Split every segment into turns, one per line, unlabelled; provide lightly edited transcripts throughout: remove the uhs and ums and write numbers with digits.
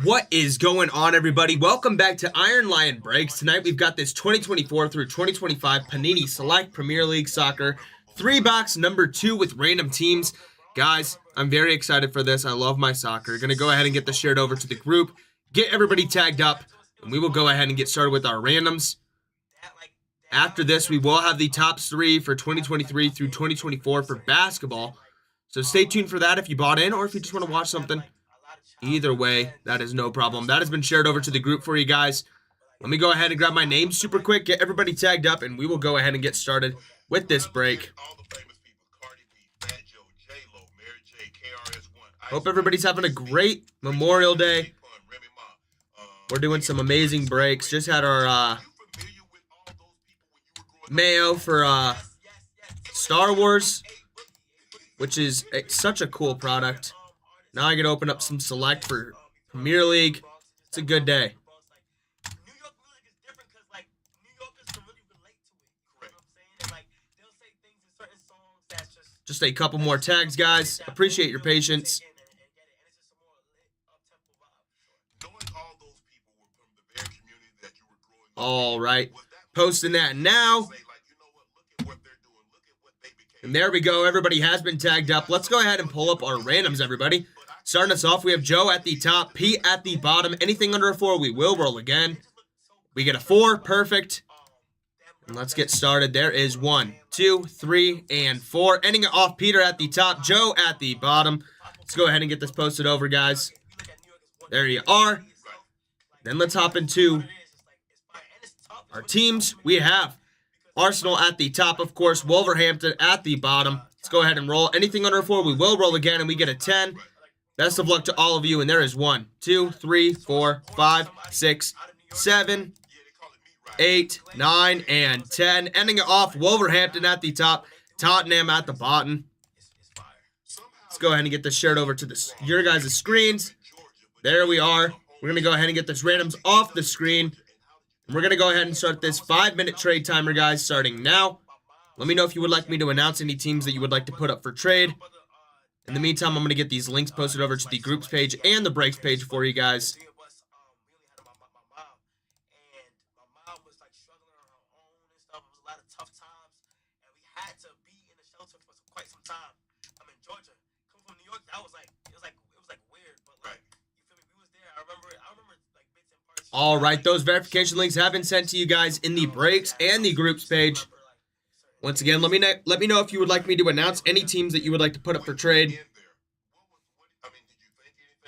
What is going on, everybody? Welcome back to Iron Lion Breaks. Tonight we've got this 2024 through 2025 Panini Select Premier League Soccer 3-box number 2 with random teams. Guys, I'm very excited for this. I love my soccer. Going to go ahead and get this shared over to the group, get everybody tagged up, and we will go ahead and get started with our randoms. After this, we will have the top 3 for 2023 through 2024 for basketball. So stay tuned for that if you bought in or if you just want to watch something. Either way, that is no problem. That has been shared over to the group for you guys. Let me go ahead and grab my name super quick, get everybody tagged up, and we will go ahead and get started with this break. Hope everybody's having a great Memorial Day. We're doing some amazing breaks. Just had our Mayo for Star Wars, which is such a cool product. Now I get to open up some Select for Premier League. It's a good day. Just a couple more tags, guys. Appreciate your patience. All right. Posting that now. And there we go. Everybody has been tagged up. Let's go ahead and pull up our randoms, everybody. Starting us off, we have Joe at the top, Pete at the bottom. Anything under a 4, we will roll again. We get a 4. Perfect. And let's get started. There is 1, 2, 3, and 4. Ending it off, Peter at the top, Joe at the bottom. Let's go ahead and get this posted over, guys. There you are. Then let's hop into our teams. We have Arsenal at the top, of course. Wolverhampton at the bottom. Let's go ahead and roll. Anything under a 4, we will roll again, and we get a 10. Best of luck to all of you. And there is 1, 2, 3, 4, 5, 6, 7, 8, 9, and 10. Ending it off, Wolverhampton at the top, Tottenham at the bottom. Let's go ahead and get this shared over to your guys' screens. There we are. We're going to go ahead and get this randoms off the screen. We're going to go ahead and start this 5-minute trade timer, guys, starting now. Let me know if you would like me to announce any teams that you would like to put up for trade. In the meantime, I'm going to get these links posted over to the groups page and the breaks page for you guys. All right, those verification links have been sent to you guys in the breaks and the groups page. Once again, let me know if you would like me to announce any teams that you would like to put up for trade.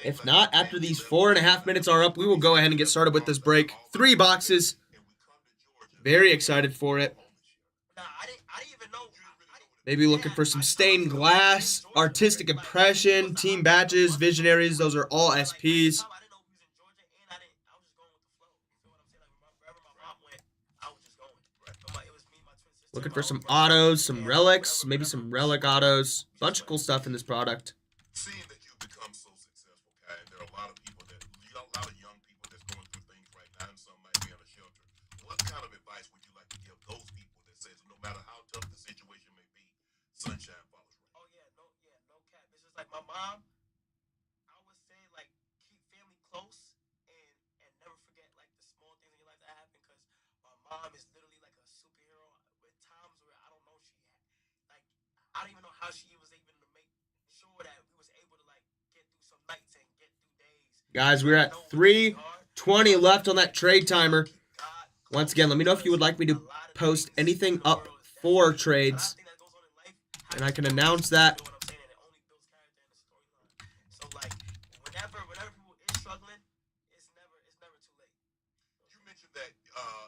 If not, after these 4.5 minutes are up, we will go ahead and get started with this break. 3 boxes. Very excited for it. Maybe looking for some stained glass, artistic impression, team badges, visionaries. Those are all SPs. Looking for some autos, some relics, maybe some relic autos. Bunch of cool stuff in this product.
Seeing that you've become so successful, Kai, and there are a lot of young people that's going through things right now, and some might be in a shelter. What kind of advice would you like to give those people that says no matter how tough the situation may be, sunshine follows rain?
Oh yeah, no cap. It's just like my mom. I would say like keep family close and never forget like the small things in your life that happen, because my mom is literally like a superhero. With times where I don't know I don't even know how she was able to make sure that we was able to like get through some nights and get through days.
Guys, we're at 3:20 left on that trade timer. Once again, let me know if you would like me to post anything up for trades, and I can announce that.
So like whenever people is struggling, it's never too late.
You mentioned that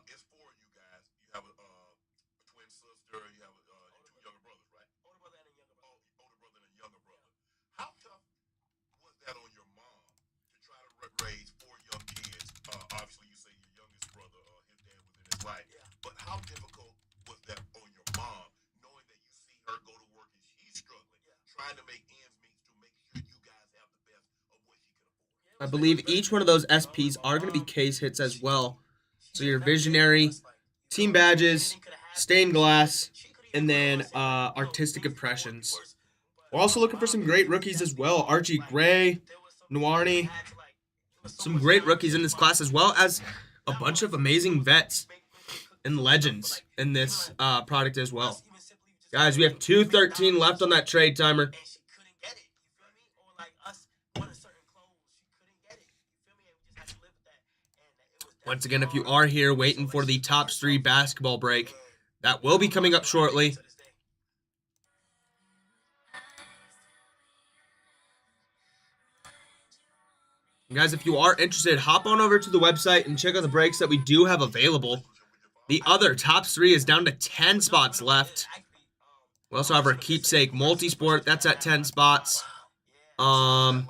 it's for you guys. You have a twin sister. You have 2 younger brothers, right?
Older brother and a younger brother.
Older brother and a younger brother. How tough was that on your mom to try to raise 4 young kids? Obviously, you say your youngest brother, his dad was in his life.
Yeah.
But how difficult was that on your mom, knowing that you see her go to work and she's struggling, trying to make ends meet to make sure you guys have the best of what she can afford?
I believe each one of those SPs are going to be case hits as well. So your visionary, team badges, stained glass, and then artistic impressions. We're also looking for some great rookies as well. Archie Gray, Nwarni. Some great rookies in this class, as well as a bunch of amazing vets and legends in this product as well. Guys, we have 2:13 left on that trade timer.
And she couldn't get it. You feel me? Or like us wanting certain clothes, she couldn't get it. You feel me? And we just had to live with that. And it was
Once again, if you are here waiting for the Topps 3 basketball break, that will be coming up shortly. Guys, if you are interested, hop on over to the website and check out the breaks that we do have available. The other Topps 3 is down to 10 spots left. We also have our keepsake multisport. That's at 10 spots. The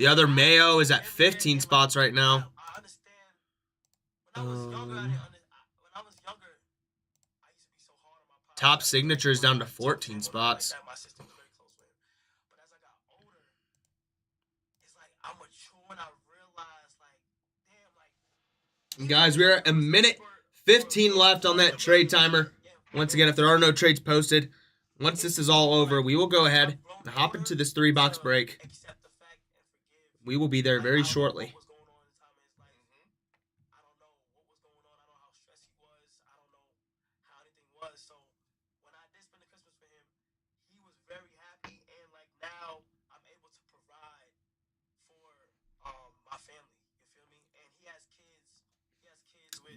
other Mayo is at 15 spots right now. Top signature is down to 14 spots. And guys, we're at a minute 15 left on that trade timer. Once again, if there are no trades posted, once this is all over, we will go ahead and hop into this 3-box break. We will be there very shortly.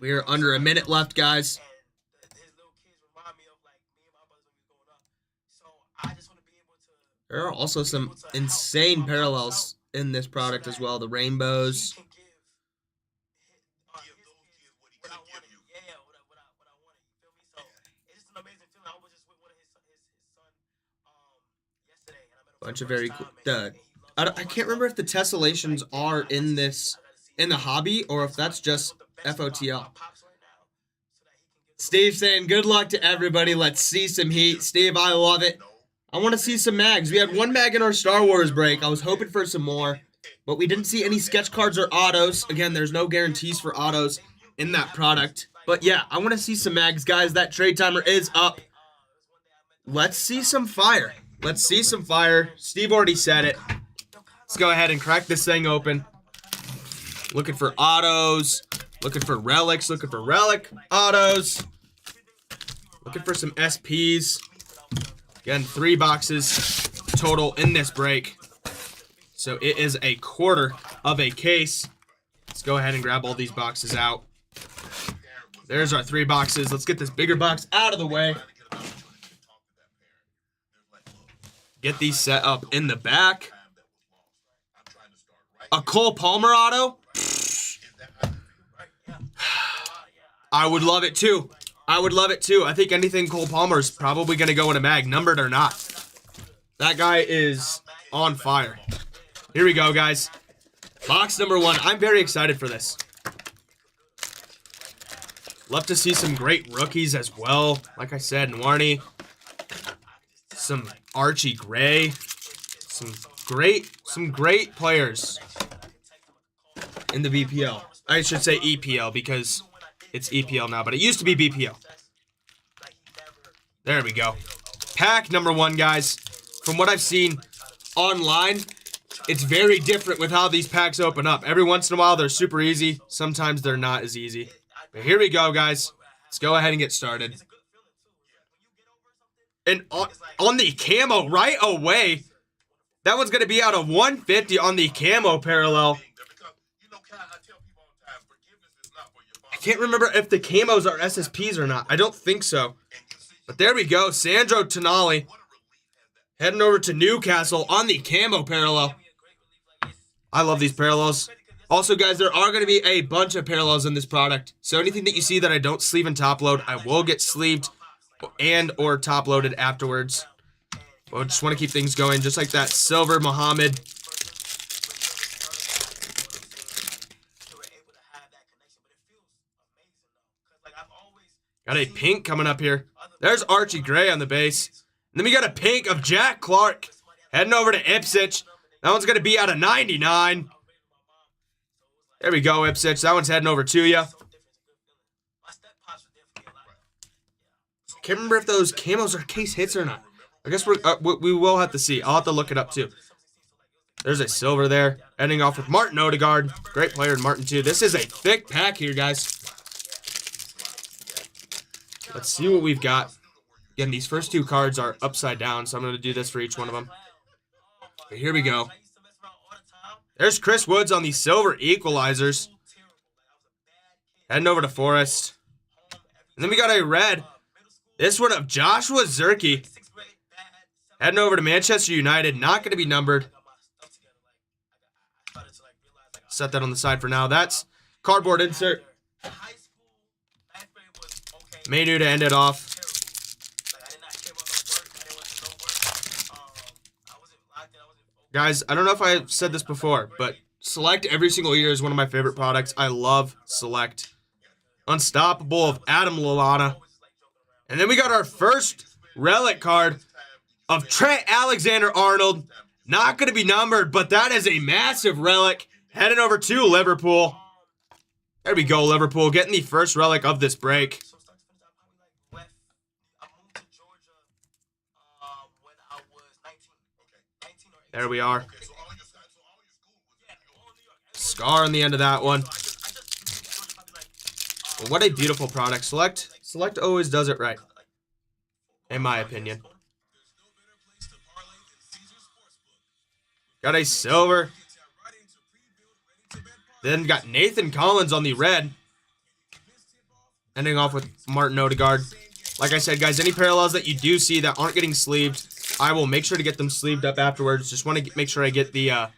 We are under a minute left, guys. There are also some insane parallels in this product as well. The rainbows. Bunch of very cool. I can't remember if the tessellations are in this, in the hobby, or if that's just FOTL. Steve saying, good luck to everybody. Let's see some heat. Steve, I love it. I want to see some mags. We had one mag in our Star Wars break. I was hoping for some more, but we didn't see any sketch cards or autos. Again, there's no guarantees for autos in that product. But yeah, I want to see some mags, guys. That trade timer is up. Let's see some fire. Let's see some fire. Steve already said it. Let's go ahead and crack this thing open. Looking for autos. Looking for relics. Looking for relic autos. Looking for some SPs. Again, 3 boxes total in this break. So it is a quarter of a case. Let's go ahead and grab all these boxes out. There's our 3 boxes. Let's get this bigger box out of the way. Get these set up in the back. A Cole Palmer auto? I would love it too. I would love it too. I think anything Cole Palmer is probably going to go in a mag, numbered or not. That guy is on fire. Here we go, guys. Box number 1. I'm very excited for this. Love to see some great rookies as well. Like I said, Warney. Some Archie Gray. Some great players in the BPL. I should say EPL because it's EPL now, but it used to be BPL. There we go. Pack number 1, guys. From what I've seen online, it's very different with how these packs open up. Every once in a while, they're super easy. Sometimes they're not as easy. But here we go, guys. Let's go ahead and get started. And on the camo right away, that one's going to be out of 150 on the camo parallel. I can't remember if the camos are SSPs or not. I don't think so. But there we go. Sandro Tonali heading over to Newcastle on the camo parallel. I love these parallels. Also, guys, there are going to be a bunch of parallels in this product. So anything that you see that I don't sleeve and top load, I will get sleeved and or top loaded afterwards. Well, just want to keep things going, just like that silver Muhammad. Got a pink coming up here. There's Archie Gray on the base. And then we got a pink of Jack Clark heading over to Ipswich. That one's going to be out of 99. There we go, Ipswich. That one's heading over to you. Can't remember if those camos are case hits or not. I guess we will have to see. I'll have to look it up too. There's a silver there. Ending off with Martin Odegaard. Great player in Martin, too. This is a thick pack here, guys. Let's see what we've got. Again, these first two cards are upside down, so I'm going to do this for each one of them. But here we go. There's Chris Woods on the silver equalizers. Heading over to Forest. And then we got a red. This one of Joshua Zerke. Heading over to Manchester United. Not going to be numbered. Set that on the side for now. That's cardboard insert. Mainu to end it off. Guys, I don't know if I said this before, but Select every single year is one of my favorite products. I love Select. Unstoppable of Adam Lallana. And then we got our first relic card of Trent Alexander-Arnold. Not going to be numbered, but that is a massive relic. Heading over to Liverpool. There we go, Liverpool. Getting the first relic of this break. There we are. Scar on the end of that one. Well, what a beautiful product. Select always does it right, in my opinion. Got a silver. Then got Nathan Collins on the red. Ending off with Martin Odegaard. Like I said, guys, any parallels that you do see that aren't getting sleeved, I will make sure to get them sleeved up afterwards. Just want to make sure I get the...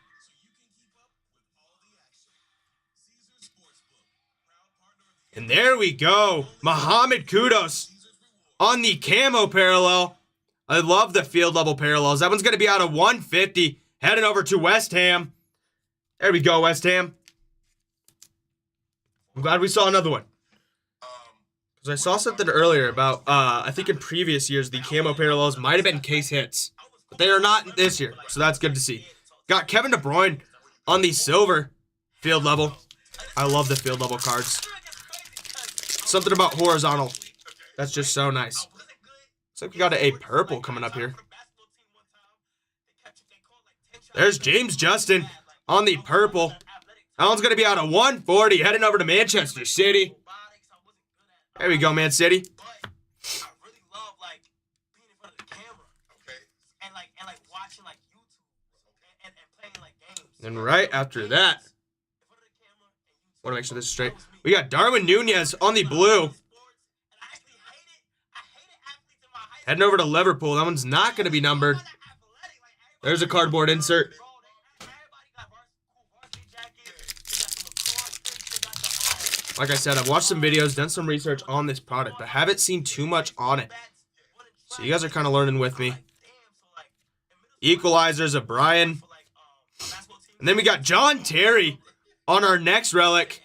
And there we go. Mohamed Kudus on the camo parallel. I love the field level parallels. That one's going to be out of 150. Heading over to West Ham. There we go, West Ham. I'm glad we saw another one. Because I saw something earlier about, I think in previous years, the camo parallels might have been case hits. But they are not this year, so that's good to see. Got Kevin De Bruyne on the silver field level. I love the field level cards. Something about horizontal. That's just so nice. Looks like we got a purple coming up here. There's James Justin on the purple. That one's going to be out of 140, heading over to Manchester City. There we go, Man City. And right after that, want to make sure this is straight. We got Darwin Nunez on the blue. Heading over to Liverpool. That one's not going to be numbered. There's a cardboard insert. Like I said, I've watched some videos, done some research on this product, but haven't seen too much on it. So you guys are kind of learning with me. Equalizers of Brian. And then we got John Terry on our next relic.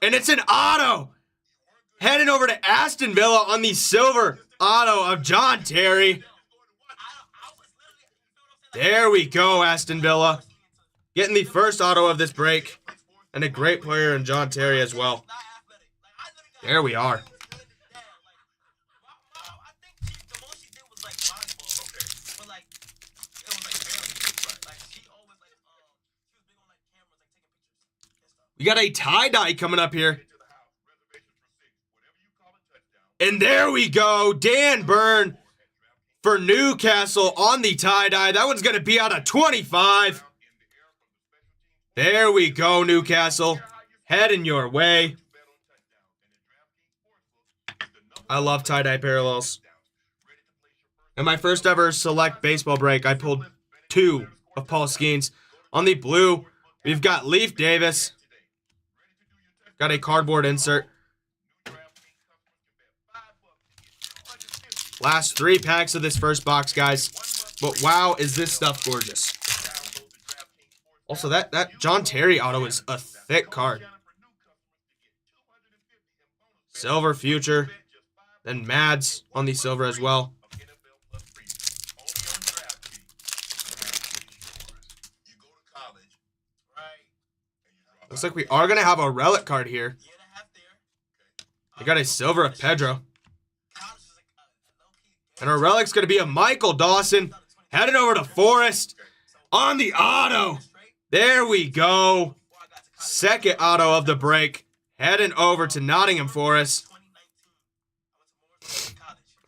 And it's an auto. Heading over to Aston Villa on the silver auto of John Terry. There we go, Aston Villa. Getting the first auto of this break. And a great player in John Terry as well. There we are. We got a tie-dye coming up here. And there we go. Dan Burn for Newcastle on the tie-dye. That one's going to be out of 25. There we go, Newcastle. Heading your way. I love tie-dye parallels. In my first ever Select baseball break, I pulled 2 of Paul Skeens. On the blue, we've got Leaf Davis. Got a cardboard insert. Last 3 packs of this first box, guys. But wow, is this stuff gorgeous. Also, that John Terry auto is a thick card. Silver future. Then Mads on the silver as well. Looks like we are going to have a relic card here. We got a silver of Pedro. And our relic's going to be a Michael Dawson. Heading over to Forest on the auto. There we go. Second auto of the break. Heading over to Nottingham Forest.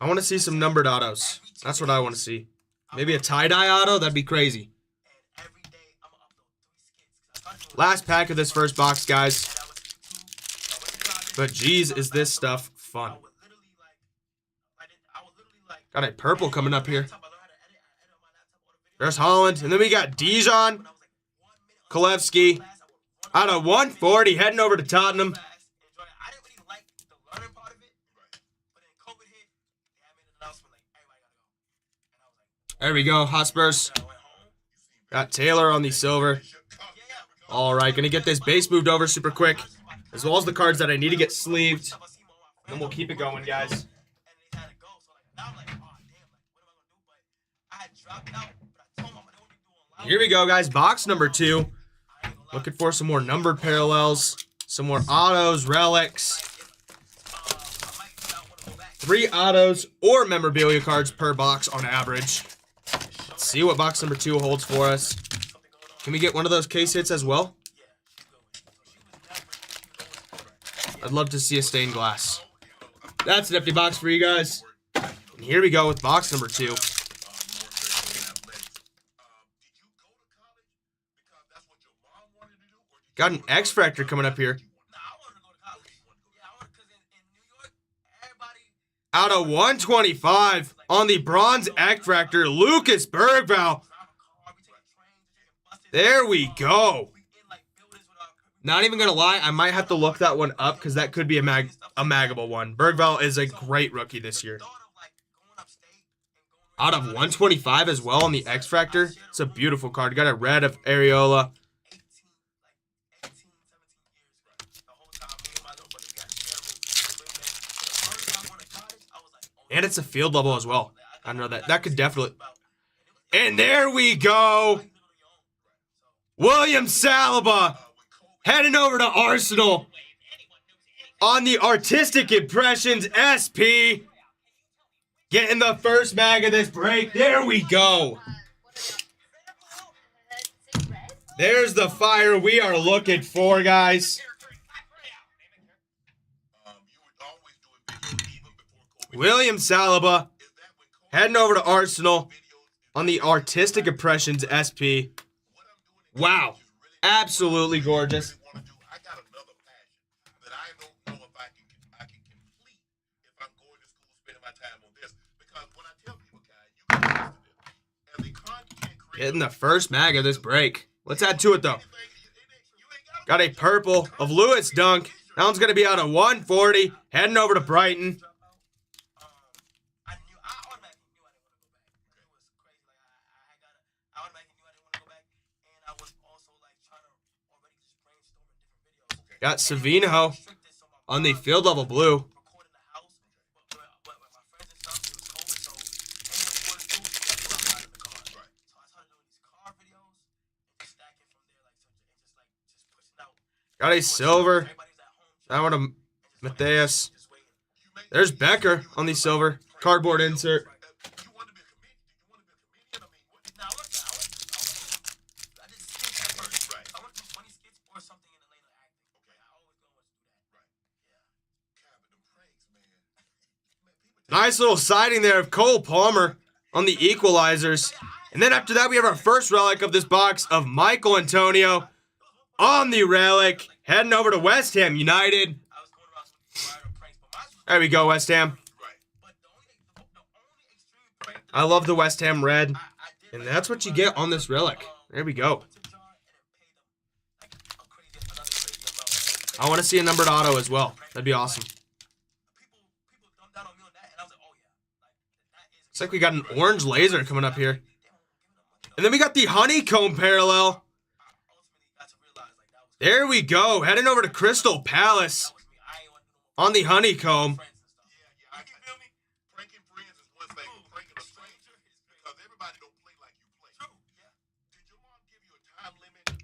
I want to see some numbered autos. That's what I want to see. Maybe a tie-dye auto? That'd be crazy. Last pack of this first box, guys. But geez, is this stuff fun. Got a purple coming up here. There's Holland. And then we got Dijon. Kolevsky. Out of 140, heading over to Tottenham. There we go, Hotspurs. Got Taylor on the silver. All right, gonna get this base moved over super quick, as well as the cards that I need to get sleeved. And then we'll keep it going, guys. Here we go, guys. Box number 2. Looking for some more numbered parallels, some more autos, relics. 3 autos or memorabilia cards per box on average. Let's see what box number 2 holds for us. Can we get one of those case hits as well? I'd love to see a stained glass. That's an empty box for you guys. And here we go with box number 2. Got an X-Factor coming up here. Out of 125 on the bronze X-Factor, Lucas Bergvall. There we go. Not even going to lie, I might have to look that one up because that could be a maggable one. Bergvall is a great rookie this year. Out of 125 as well on the X-Factor. It's a beautiful card. Got a red of Areola. And it's a field level as well. I know that. That could definitely... And there we go. William Saliba heading over to Arsenal on the Artistic Impressions SP. Getting the first mag of this break. There we go. There's the fire we are looking for, guys. William Saliba heading over to Arsenal on the Artistic Impressions SP. Wow. Absolutely gorgeous.
I got another passion that I don't know if I can complete if I'm going to school spending my time on this. Because when I tell people, guys, you can listen to this. As a content creator,
getting the first mag of this break. Let's add to it though. Got a purple of Lewis Dunk. That one's going to be out of 140. Heading over to Brighton. Got Savino on the field level blue. Got a silver. That one of Matthias. There's Becker on the silver. Cardboard insert. Nice little sighting there of Cole Palmer on the equalizers. And then after that, we have our first relic of this box of Michael Antonio on the relic. Heading over to West Ham United. There we go, West Ham. I love the West Ham red. And that's what you get on this relic. There we go. I want to see a numbered auto as well. That'd be awesome. Looks like we got an orange laser coming up here. And then we got the honeycomb parallel. There we go. Heading over to Crystal Palace on the honeycomb.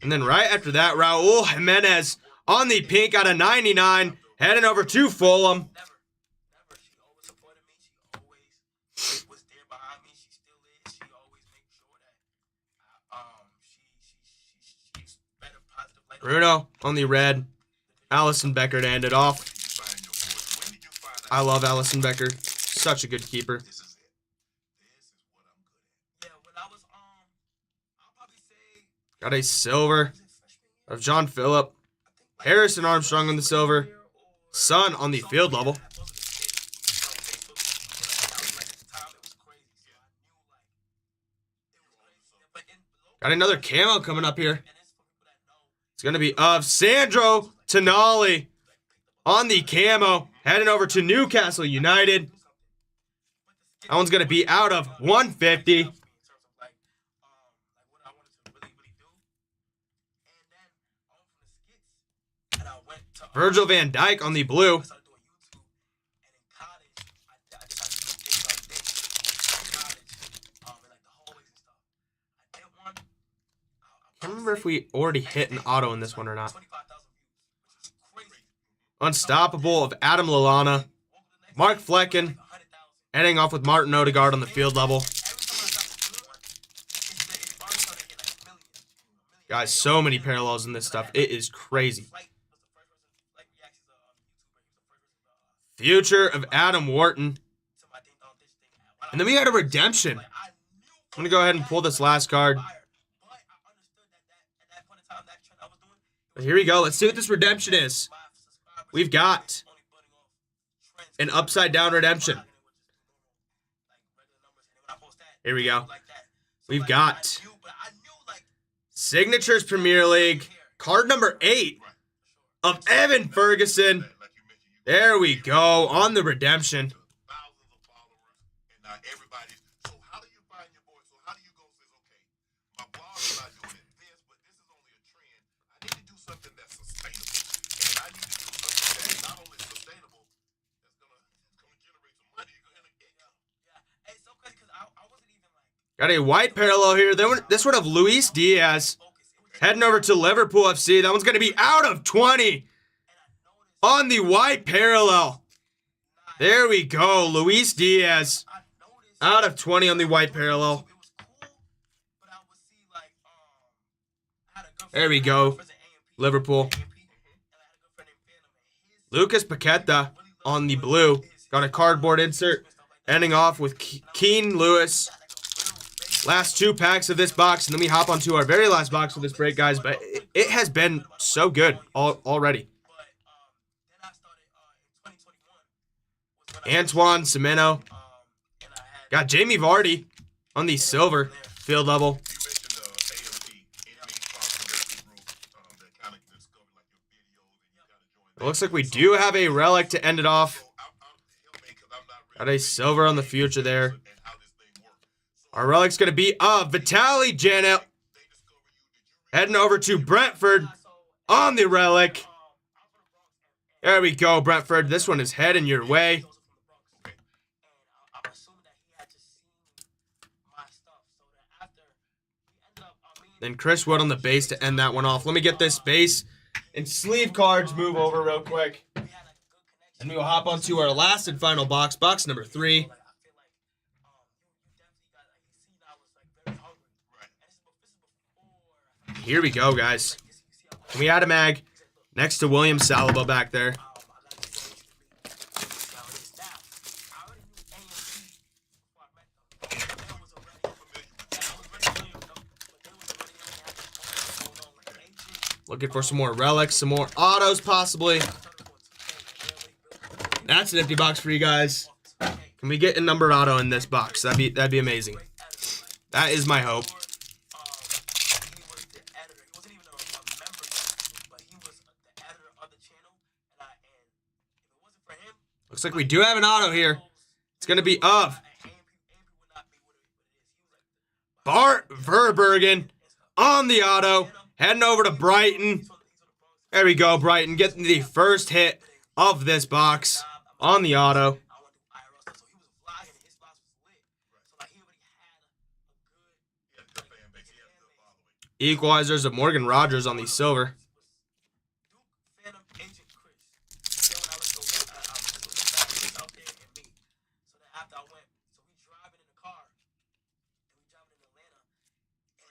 And then right after that, Raul Jimenez on the pink out of 99. Heading over to Fulham. Bruno on the red. Allison Becker to end it off. I love Allison Becker. Such a good keeper.
This is it. This is what I'm good at.
Yeah, when I was I'll probably say
Got a silver of John Phillip. Harrison Armstrong on the silver. Sun on the field level. Got another camo coming up here. It's going to be of Sandro Tonali on the camo. Heading over to Newcastle United. That one's going to be out of 150. Virgil van Dijk on the blue. I can't remember if we already hit an auto in this one or not. Unstoppable of Adam Lallana. Mark Flecken. Heading off with Martin Odegaard on the field level. Guys, so many parallels in this stuff. It is crazy. Future of Adam Wharton. And then we got a redemption. I'm going to go ahead and pull this last card. But here we go. Let's see what this redemption is. We've got an upside down redemption. Here we go. We've got Signatures Premier League. Card number 8 of Evan Ferguson. There we go on the redemption.
Thousands of followers, and now everybody's. So how do you find your voice? So how do you go says, okay, my blog is not doing it this, but this is only a trend. I need to do something that's sustainable, and I need to do something that's not only sustainable, that's gonna generate some money.
Hey, so crazy because I wasn't even like.
Got a white parallel here. This one of Luis Diaz. Heading over to Liverpool FC. That one's going to be out of 20. On the white parallel. There we go. Luis Diaz. Out of 20 on the white parallel. There we go. Liverpool. Lucas Paqueta on the blue. Got a cardboard insert. Ending off with Keane Lewis. Last 2 packs of this box. And then we hop onto our very last box of this break, guys. But it has been so good already. Antoine Semenyo. Got Jamie Vardy on the silver field level.
You mentioned AMP, enemy possibility group that kind of discovered like your videos and you kind of joined.
It looks like we do have a relic to end it off. Got a silver on the future there. Our relic's going to be Vitaly Janelt. Heading over to Brentford on the relic. There we go, Brentford. This one is heading your way. Then Chris Wood on the base to end that one off. Let me get this base and sleeve cards move over real quick. And we will hop onto our last and final box, box number 3. Here we go, guys. Can we add a mag next to William Saliba back there? Looking for some more relics, some more autos possibly. That's an empty box for you guys. Can we get a numbered auto in this box? That'd be amazing. That is my hope. Looks like we do have an auto here. It's going to be of Bart Verbergen on the auto. Heading over to Brighton. There we go, Brighton. Getting the first hit of this box on the auto. Equalizers of Morgan Rogers on the silver.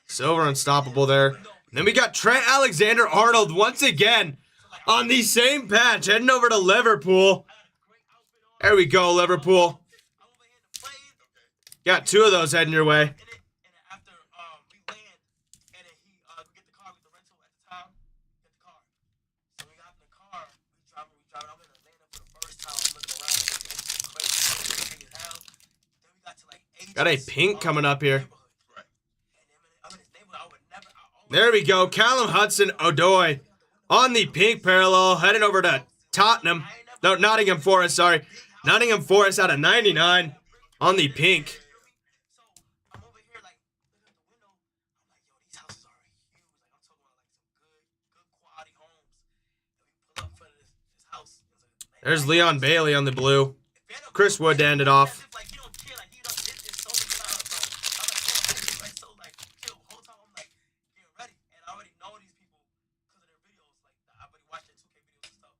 Silver unstoppable there. Then we got Trent Alexander-Arnold once again on the same patch, heading over to Liverpool. There we go, Liverpool. Got two of those heading your way. Got a pink coming up here. There we go. Callum Hudson-Odoi on the pink parallel, heading over to Tottenham. No, Nottingham Forest, sorry. Nottingham Forest out of 99 on the pink. There's Leon Bailey on the blue. Chris Wood to end it off.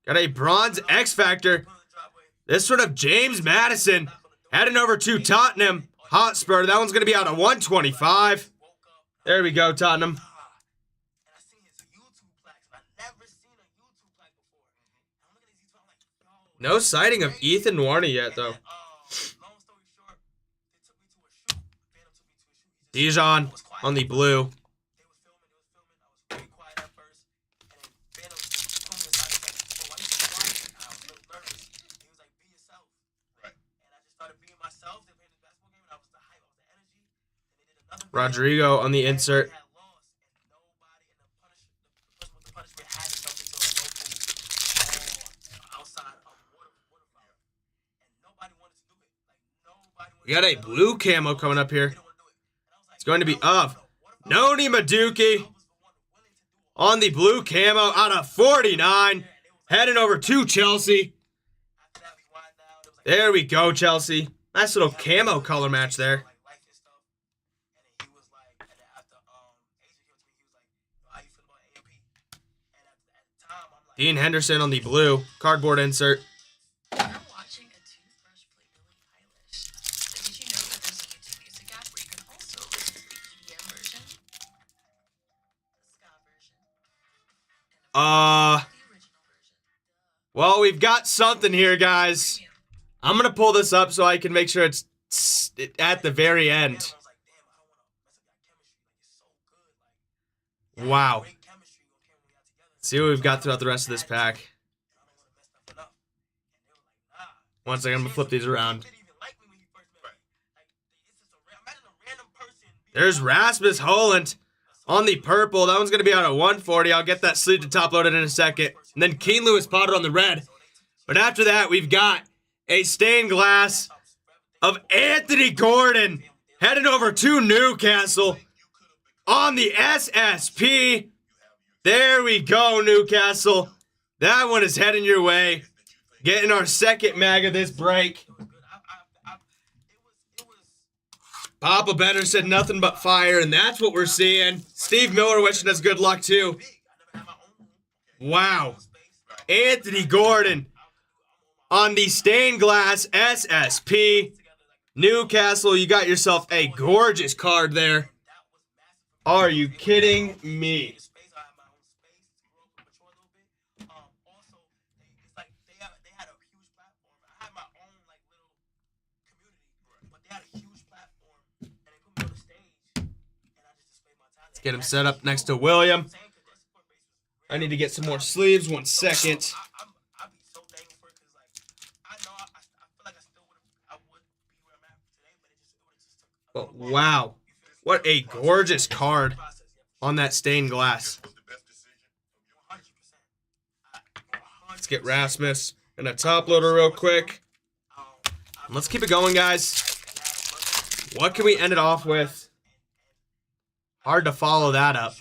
Got a bronze X Factor. This sort of James Madison heading over to Tottenham Hotspur. That one's going to be out of 125. There we go, Tottenham. No sighting of Ethan Warney yet, though. Dijon on the blue. Rodrigo on the insert. We got a blue camo coming up here. It's going to be of Noni Madueke on the blue camo out of 49. Heading over to Chelsea. There we go, Chelsea. Nice little camo color match there. Dean Henderson on the blue. Cardboard insert.
I'm watching a toothbrush play Billie Eilish. But did you know that there's a YouTube music app where you can also listen to the EDM version, the ska version, and the original version?
Well, we've got something here, guys. I'm going to pull this up so I can make sure it's at the very end. Wow. See what we've got throughout the rest of this pack. One second, I'm going to flip these around. There's Rasmus Holland on the purple. That one's going to be out at 140. I'll get that sleeve to top loaded in a second. And then Keen Lewis Potter on the red. But after that, we've got a stained glass of Anthony Gordon headed over to Newcastle on the SSP. There we go, Newcastle. That one is heading your way. Getting our second mag of this break. Papa Better said nothing but fire, and that's what we're seeing. Steve Miller wishing us good luck, too. Wow. Anthony Gordon on the stained glass SSP. Newcastle, you got yourself a gorgeous card there. Are you kidding me? Let's get him set up next to William. I need to get some more sleeves. 1 second. But wow. What a gorgeous card on that stained glass. Let's get Rasmus and a top loader real quick. Let's keep it going, guys. What can we end it off with? Hard to follow that up.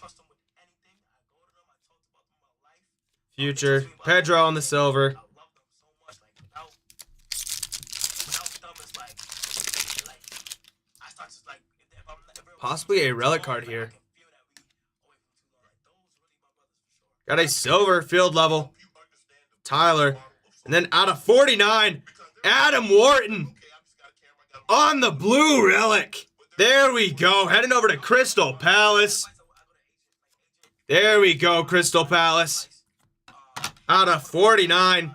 Future. Pedro on the silver. Possibly a relic card here. Got a silver field level. Tyler. And then out of 49, Adam Wharton on the blue relic. There we go. Heading over to Crystal Palace. There we go, Crystal Palace. Out of 49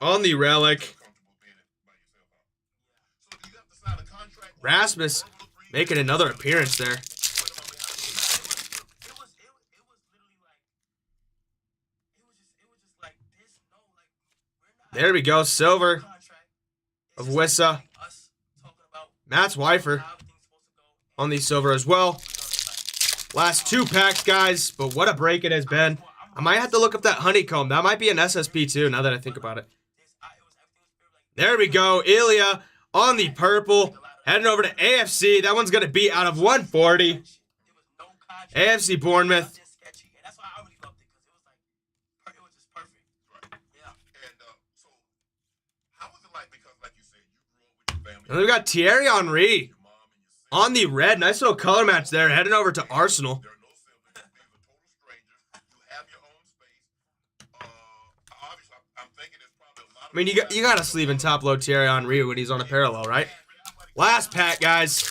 on the relic. Rasmus making another appearance there. There we go, silver of Wissa. Matt's Weifer on the silver as well. Last 2 packs, guys, but what a break it has been. I might have to look up that honeycomb. That might be an SSP too, now that I think about it. There we go, Ilya on the purple. Heading over to AFC. That one's going to be out of 140. AFC Bournemouth. And we've got Thierry Henry on the red. Nice little color match there. Heading over to Arsenal. I mean, you got to sleeve in top low Thierry Henry when he's on a parallel, right? Last pack, guys.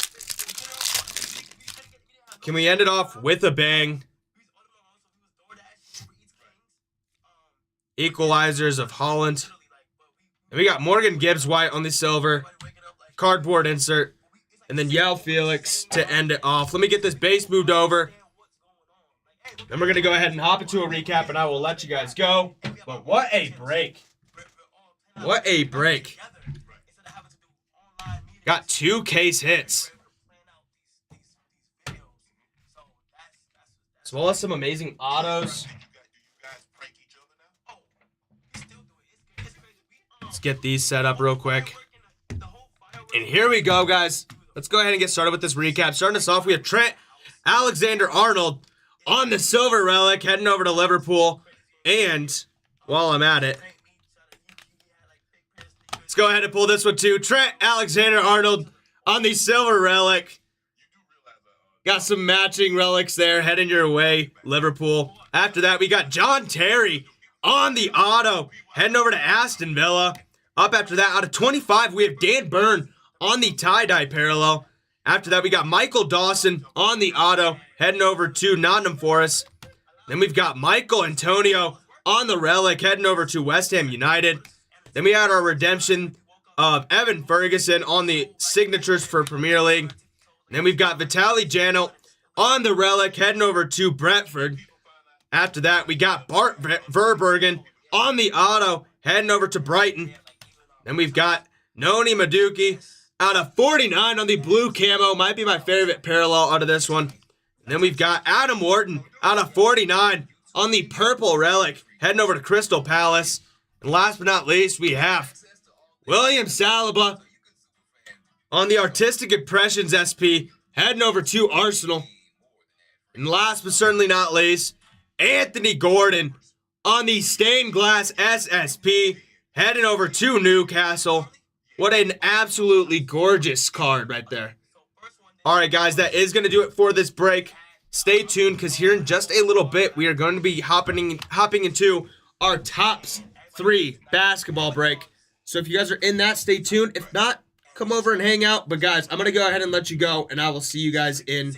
Can we end it off with a bang? Equalizers of Holland. And we got Morgan Gibbs White on the silver. Cardboard insert. And then Yao Felix to end it off. Let me get this base moved over. Then we're going to go ahead and hop into a recap, and I will let you guys go. But what a break. What a break. Got 2 case hits. As well as some amazing autos. Let's get these set up real quick. And here we go, guys. Let's go ahead and get started with this recap. Starting us off, we have Trent Alexander-Arnold on the silver relic, heading over to Liverpool. And while I'm at it, let's go ahead and pull this one too. Trent Alexander-Arnold on the silver relic. Got some matching relics there heading your way, Liverpool. After that, we got John Terry on the auto, heading over to Aston Villa. Up after that, out of 25, we have Dan Burn on the tie-dye parallel. After that, we got Michael Dawson on the auto, heading over to Nottingham Forest. Then we've got Michael Antonio on the relic, heading over to West Ham United. Then we had our redemption of Evan Ferguson on the signatures for Premier League. And then we've got Vitaly Janelt on the relic, heading over to Brentford. After that, we got Bart Verbergen on the auto, heading over to Brighton. Then we've got Noni Madueke out of 49 on the blue camo. Might be my favorite parallel out of this one. And then we've got Adam Wharton out of 49 on the purple relic, heading over to Crystal Palace. And last but not least, we have William Saliba on the Artistic Impressions SP, heading over to Arsenal. And last but certainly not least, Anthony Gordon on the Stained Glass SSP, heading over to Newcastle. What an absolutely gorgeous card right there. All right, guys, that is going to do it for this break. Stay tuned, because here in just a little bit, we are going to be hopping into our tops 3 basketball break. So if you guys are in that, stay tuned. If not, come over and hang out. But guys, I'm going to go ahead and let you go, and I will see you guys in